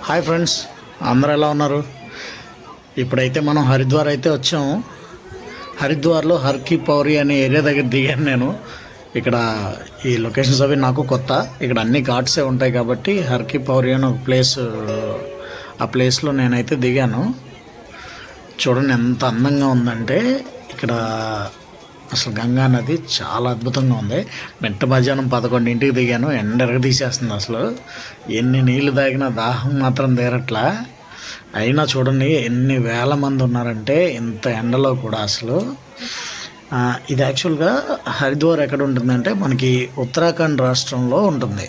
Hi friends, అందరూ ఎలా ఉన్నారు? ఇప్పుడైతే మనం హరిద్వార్ అయితే వచ్చాము. హరిద్వార్లో హర్ కీ పౌరి అనే ఏరియా దగ్గర దిగాను నేను. ఇక్కడ ఈ లొకేషన్స్ అవి నాకు కొత్త. ఇక్కడ అన్ని ఘాట్సే ఉంటాయి కాబట్టి హర్ కీ పౌరి అని ఒక ప్లేస్, ఆ ప్లేస్లో నేనైతే దిగాను. చూడండి ఎంత అందంగా ఉందంటే ఇక్కడ అసలు గంగా నది చాలా అద్భుతంగా ఉంది. మెట్ట మధ్యాహ్నం 11ంటికి దిగాను, ఎండ తీసేస్తుంది. అసలు ఎన్ని నీళ్లు తాగినా దాహం మాత్రం తీరట్లా. అయినా చూడండి ఎన్ని వేల మంది ఉన్నారంటే ఇంత ఎండలో కూడా. అసలు ఇది యాక్చువల్గా హరిద్వార్ ఎక్కడ ఉంటుందంటే మనకి ఉత్తరాఖండ్ రాష్ట్రంలో ఉంటుంది.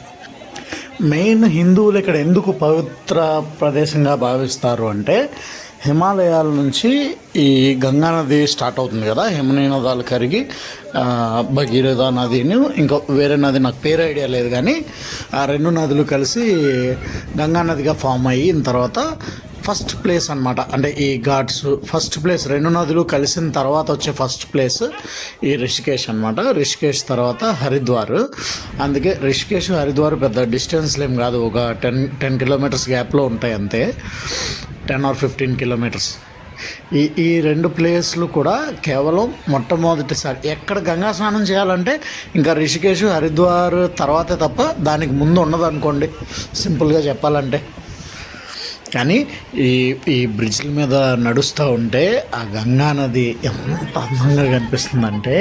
మెయిన్ హిందువులు ఇక్కడ ఎందుకు పవిత్ర ప్రదేశంగా భావిస్తారు అంటే హిమాలయాల నుంచి ఈ గంగా నది స్టార్ట్ అవుతుంది కదా, హిమనీనదాలు కరిగి భగీరథ నదిని ఇంకో వేరే నది నాకు పేరు ఐడియా లేదు, కానీ ఆ రెండు నదులు కలిసి గంగా నదిగా ఫామ్ అయిన తర్వాత ఫస్ట్ ప్లేస్ అనమాట. అంటే ఈ ఘాట్స్ ఫస్ట్ ప్లేస్, రెండు నదులు కలిసిన తర్వాత వచ్చే ఫస్ట్ ప్లేస్ ఈ రిషికేష్ అనమాట. రిషికేష్ తర్వాత హరిద్వార్. అందుకే రిషికేష్ హరిద్వార్ పెద్ద డిస్టెన్స్లు ఏం కాదు, ఒక 10 కిలోమీటర్స్ గ్యాప్లో ఉంటాయి అంతే, 10 or 15 కిలోమీటర్స్. ఈ రెండు ప్లేస్లు కూడా కేవలం మొట్టమొదటిసారి ఎక్కడ గంగా స్నానం చేయాలంటే ఇంకా రిషికేష్ హరిద్వార్ తర్వాతే తప్ప దానికి ముందు ఉండదు అనుకోండి, సింపుల్గా చెప్పాలంటే. కానీ ఈ బ్రిడ్జ్ల మీద నడుస్తూ ఉంటే ఆ గంగా నది ఎంత అందంగా కనిపిస్తుందంటే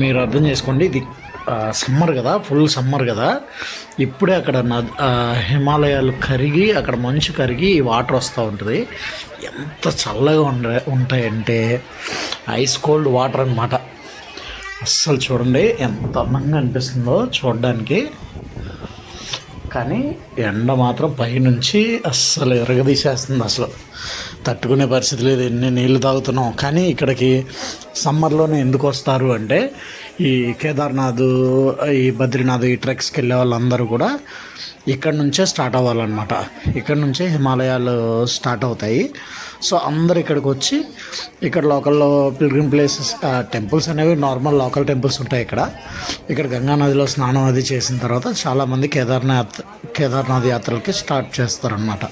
మీరు అర్థం చేసుకోండి. ఇది సమ్మర్ కదా, ఫుల్ సమ్మర్ కదా, ఇప్పుడే అక్కడ హిమాలయాలు కరిగి అక్కడ మంచు కరిగి వాటర్ వస్తూ ఉంటుంది. ఎంత చల్లగా ఉంటాయంటే ఐస్ కోల్డ్ వాటర్ అన్నమాట. అస్సలు చూడండి ఎంత అందంగా అనిపిస్తుందో చూడడానికి. కానీ ఎండ మాత్రం పైనుంచి అస్సలు ఎరగదీసేస్తుంది. అసలు తట్టుకునే పరిస్థితి లేదు, ఎన్ని నీళ్ళు తాగుతున్నాం. కానీ ఇక్కడికి సమ్మర్లోనే ఎందుకు వస్తారు అంటే ఈ కేదార్నాథ్, ఈ బద్రీనాథ్, ఈ ట్రెక్స్కి వెళ్ళే వాళ్ళందరూ కూడా ఇక్కడ నుంచే స్టార్ట్ అవ్వాలన్నమాట. ఇక్కడ నుంచే హిమాలయాలు స్టార్ట్ అవుతాయి. సో అందరు ఇక్కడికి వచ్చి ఇక్కడ లోకల్లో పిల్గ్రిమ్ ప్లేసెస్, టెంపుల్స్ అనేవి నార్మల్ లోకల్ టెంపుల్స్ ఉంటాయి ఇక్కడ గంగా నదిలో స్నానం అది చేసిన తర్వాత చాలామంది కేదార్నాథ్ యాత్రలకి స్టార్ట్ చేస్తారన్నమాట.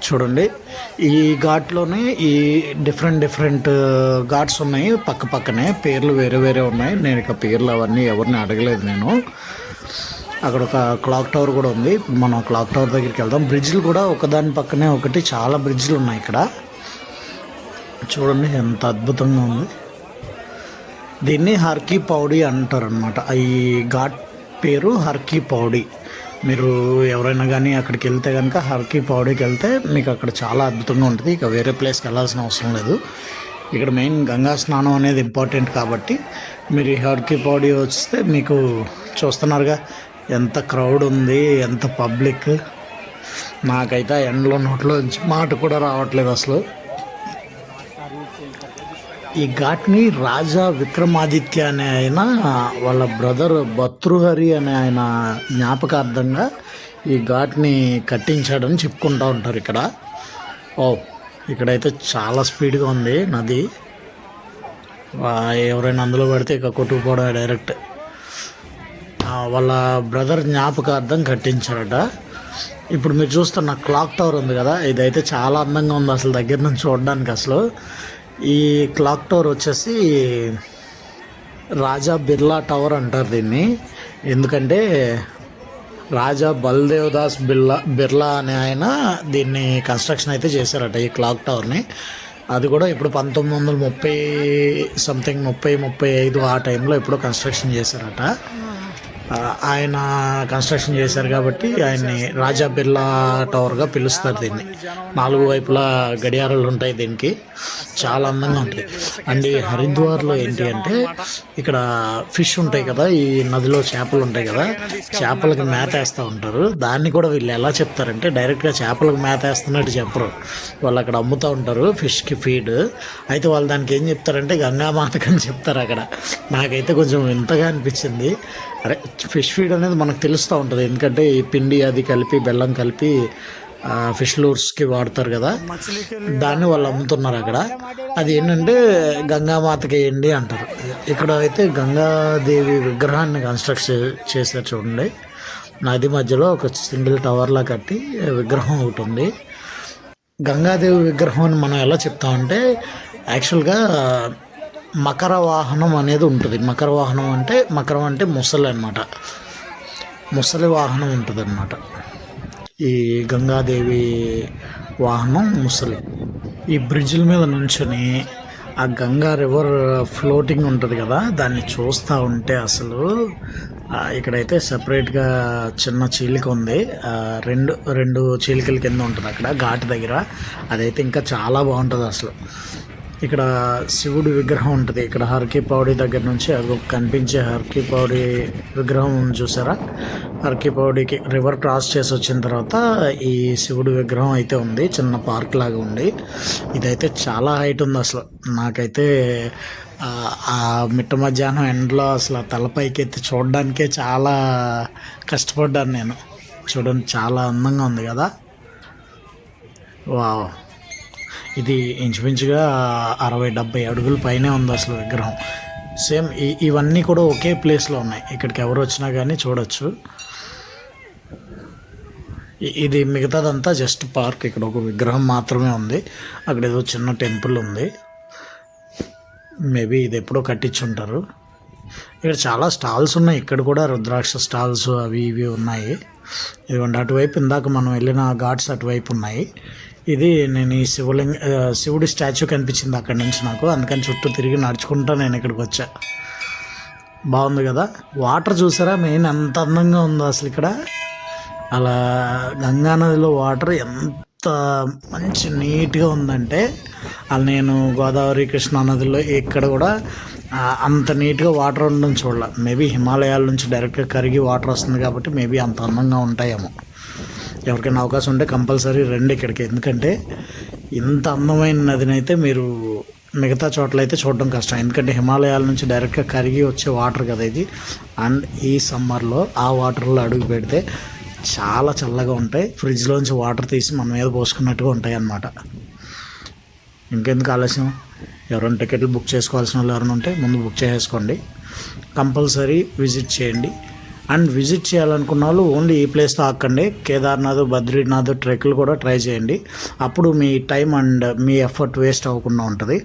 చూడండి ఈ ఘాట్లోనే ఈ డిఫరెంట్ ఘాట్స్ ఉన్నాయి, పక్కనే పేర్లు వేరే వేరే ఉన్నాయి. నేను ఇక పేర్లు అవన్నీ ఎవరిని అడగలేదు నేను. అక్కడ ఒక క్లాక్ టవర్ కూడా ఉంది. మనం క్లాక్ టవర్ దగ్గరికి వెళ్దాం. బ్రిడ్జ్లు కూడా ఒకదాని పక్కనే ఒకటి, చాలా బ్రిడ్జ్లు ఉన్నాయి ఇక్కడ. చూడండి ఎంత అద్భుతంగా ఉంది. దీన్ని హర్ కీ పౌడి అంటారు అనమాట. ఈ ఘాట్ పేరు హర్ కీ పౌడి. మీరు ఎవరైనా కానీ అక్కడికి వెళ్తే కనుక హర్ కీ పౌడికి వెళ్తే మీకు అక్కడ చాలా అద్భుతంగా ఉంటుంది. ఇక వేరే ప్లేస్కి వెళ్ళాల్సిన అవసరం లేదు. ఇక్కడ మెయిన్ గంగా స్నానం అనేది ఇంపార్టెంట్ కాబట్టి మీరు ఈ హర్ కీ పౌడి వస్తే మీకు చూస్తున్నారుగా ఎంత క్రౌడ్ ఉంది, ఎంత పబ్లిక్. నాకైతే ఎండలో నోట్లో నుంచి మాట కూడా రావట్లేదు అసలు. ఈ ఘాట్ని రాజా విక్రమాదిత్య అనే ఆయన వాళ్ళ బ్రదర్ భర్తృహరి అనే ఆయన జ్ఞాపకార్థంగా ఈ ఘాట్ని కట్టించాడని చెప్పుకుంటూ ఉంటారు ఇక్కడ. ఇక్కడైతే చాలా స్పీడ్గా ఉంది నది. ఎవరైనా అందులో పడితే ఇక కొట్టుకుపోవడం డైరెక్ట్. వాళ్ళ బ్రదర్ జ్ఞాపకార్థం కట్టించారట. ఇప్పుడు మీరు చూస్తున్న క్లాక్ టవర్ ఉంది కదా, ఇదైతే చాలా అందంగా ఉంది అసలు దగ్గర నుంచి చూడడానికి. అసలు ఈ క్లాక్ టవర్ వచ్చేసి రాజా బిర్లా టవర్ అంటారు దీన్ని. ఎందుకంటే రాజా బల్దేవ్ దాస్ బిర్లా అనే ఆయన దీన్ని కన్స్ట్రక్షన్ అయితే చేశారట ఈ క్లాక్ టవర్ని. అది కూడా ఇప్పుడు 1930 సంథింగ్ 35 ఆ టైంలో ఎప్పుడో కన్స్ట్రక్షన్ చేశారట. ఆయన కన్స్ట్రక్షన్ చేశారు కాబట్టి ఆయన్ని రాజా బిర్లా టవర్గా పిలుస్తారు దీన్ని. 4 వైపులా గడియారాలు ఉంటాయి దీనికి. చాలా అందంగా ఉంటుంది. అండ్ ఈ హరిద్వార్లో ఏంటి అంటే ఇక్కడ ఫిష్ ఉంటాయి కదా, ఈ నదిలో చేపలు ఉంటాయి కదా, చేపలకి మేత వేస్తూ ఉంటారు. దాన్ని కూడా వీళ్ళు ఎలా చెప్తారంటే డైరెక్ట్గా చేపలకు మేత వేస్తున్నట్టు చెప్పరు. వాళ్ళు అక్కడ అమ్ముతూ ఉంటారు ఫిష్కి ఫీడ్. అయితే వాళ్ళు దానికి ఏం చెప్తారంటే గంగామాతకు అని చెప్తారు అక్కడ. నాకైతే కొంచెం వింతగా అనిపించింది. అరే ఫిష్ ఫీడ్ అనేది మనకు తెలుస్తూ ఉంటుంది, ఎందుకంటే ఈ పిండి అది కలిపి బెల్లం కలిపి ఫిష్ లూర్స్కి వాడతారు కదా, దాన్ని వాళ్ళు అమ్ముతున్నారు అక్కడ. అది ఏంటంటే గంగామాతకి వేయండి అంటారు. ఇక్కడ అయితే గంగాదేవి విగ్రహాన్ని కన్స్ట్రక్ట్ చేశారు చూడండి. నది మధ్యలో ఒక సింగిల్ టవర్లా కట్టి విగ్రహం ఒకటి ఉంది. గంగాదేవి విగ్రహం అని మనం ఎలా చెప్తామంటే యాక్చువల్గా మకర వాహనం అనేది ఉంటుంది. మకర వాహనం అంటే మకరం అంటే ముసలి అనమాట. ముసలి వాహనం ఉంటుంది అనమాట. ఈ గంగాదేవి వాహనం ముసలి. ఈ బ్రిడ్జిల మీద నుంచొని ఆ గంగా రివర్ ఫ్లోటింగ్ ఉంటుంది కదా, దాన్ని చూస్తూ ఉంటే అసలు ఇక్కడైతే సపరేట్గా చిన్న చీలిక ఉంది. రెండు చీలికల కింద ఉంటుంది అక్కడ ఘాట్ దగ్గర. అదైతే ఇంకా చాలా బాగుంటుంది అసలు. ఇక్కడ శివుడి విగ్రహం ఉంటుంది. ఇక్కడ హర్కి పౌడి దగ్గర నుంచి అది కనిపించే హర్కి పౌడి విగ్రహం చూసారా. హర్కి పౌడికి రివర్ క్రాస్ చేసి వచ్చిన తర్వాత ఈ శివుడి విగ్రహం అయితే ఉంది. చిన్న పార్క్ లాగా ఉంది. ఇదైతే చాలా హైట్ ఉంది అసలు. నాకైతే ఆ మిట్ట మధ్యాహ్నం ఎండలో అసలు తలపైకి ఎత్తి చూడడానికే చాలా కష్టపడ్డాను నేను. చూడండి చాలా అందంగా ఉంది కదా. వావ్, ఇది ఇంచుమించుగా 60-70 అడుగుల పైనే ఉంది అసలు విగ్రహం. సేమ్ ఇవన్నీ కూడా ఒకే ప్లేస్లో ఉన్నాయి. ఇక్కడికి ఎవరు వచ్చినా కానీ చూడొచ్చు. ఇది మిగతాదంతా జస్ట్ పార్క్. ఇక్కడ ఒక విగ్రహం మాత్రమే ఉంది. అక్కడ ఏదో చిన్న టెంపుల్ ఉంది. మేబీ ఇది ఎప్పుడో కట్టించుంటారు. ఇక్కడ చాలా స్టాల్స్ ఉన్నాయి. ఇక్కడ కూడా రుద్రాక్ష స్టాల్స్ అవి ఇవి ఉన్నాయి. ఇదిగోండి అటువైపు ఇందాక మనం వెళ్ళిన ఘాట్స్ అటువైపు ఉన్నాయి. ఇది నేను ఈ శివుడి స్టాచ్యూ కనిపించింది అక్కడి నుంచి నాకు. అందుకని చుట్టూ తిరిగి నడుచుకుంటా నేను ఇక్కడికి వచ్చా. బాగుంది కదా. వాటర్ చూసారా మెయిన్ ఎంత అందంగా ఉందో అసలు. ఇక్కడ అలా గంగానదిలో వాటర్ ఎంత మంచి నీట్గా ఉందంటే అలా నేను గోదావరి కృష్ణా నదిలో ఇక్కడ కూడా అంత నీట్గా వాటర్ ఉండడం చూడాలి. మేబీ హిమాలయాల నుంచి డైరెక్ట్గా కరిగి వాటర్ వస్తుంది కాబట్టి మేబీ అంత అందంగా ఉంటాయేమో. ఎవరికైనా అవకాశం ఉంటే కంపల్సరీ రండి ఇక్కడికి. ఎందుకంటే ఇంత అందమైన నదిని అయితే మీరు మిగతా చోట్ల అయితే చూడడం కష్టం. ఎందుకంటే హిమాలయాల నుంచి డైరెక్ట్గా కరిగి వచ్చే వాటర్ కదా ఇది. అండ్ ఈ సమ్మర్లో ఆ వాటర్లో అడుగు పెడితే చాలా చల్లగా ఉంటాయి. ఫ్రిడ్జ్లోంచి వాటర్ తీసి మన మీద పోసుకున్నట్టుగా ఉంటాయి అన్నమాట. ఇంకెందుకు ఆలస్యం, ఎవరైనా టికెట్లు బుక్ చేసుకోవాల్సిన వాళ్ళు ఎవరైనా ఉంటే ముందు బుక్ చేసేసుకోండి. కంపల్సరీ విజిట్ చేయండి. అండ్ విజిట్ చేయాలనుకున్న వాళ్ళు ఓన్లీ ఈ ప్లేస్తో ఆకండి. కేదార్నాథ్, బద్రీనాథ్ ట్రెక్లు కూడా ట్రై చేయండి. అప్పుడు మీ time and me effort waste అవ్వకుండా ఉంటుంది.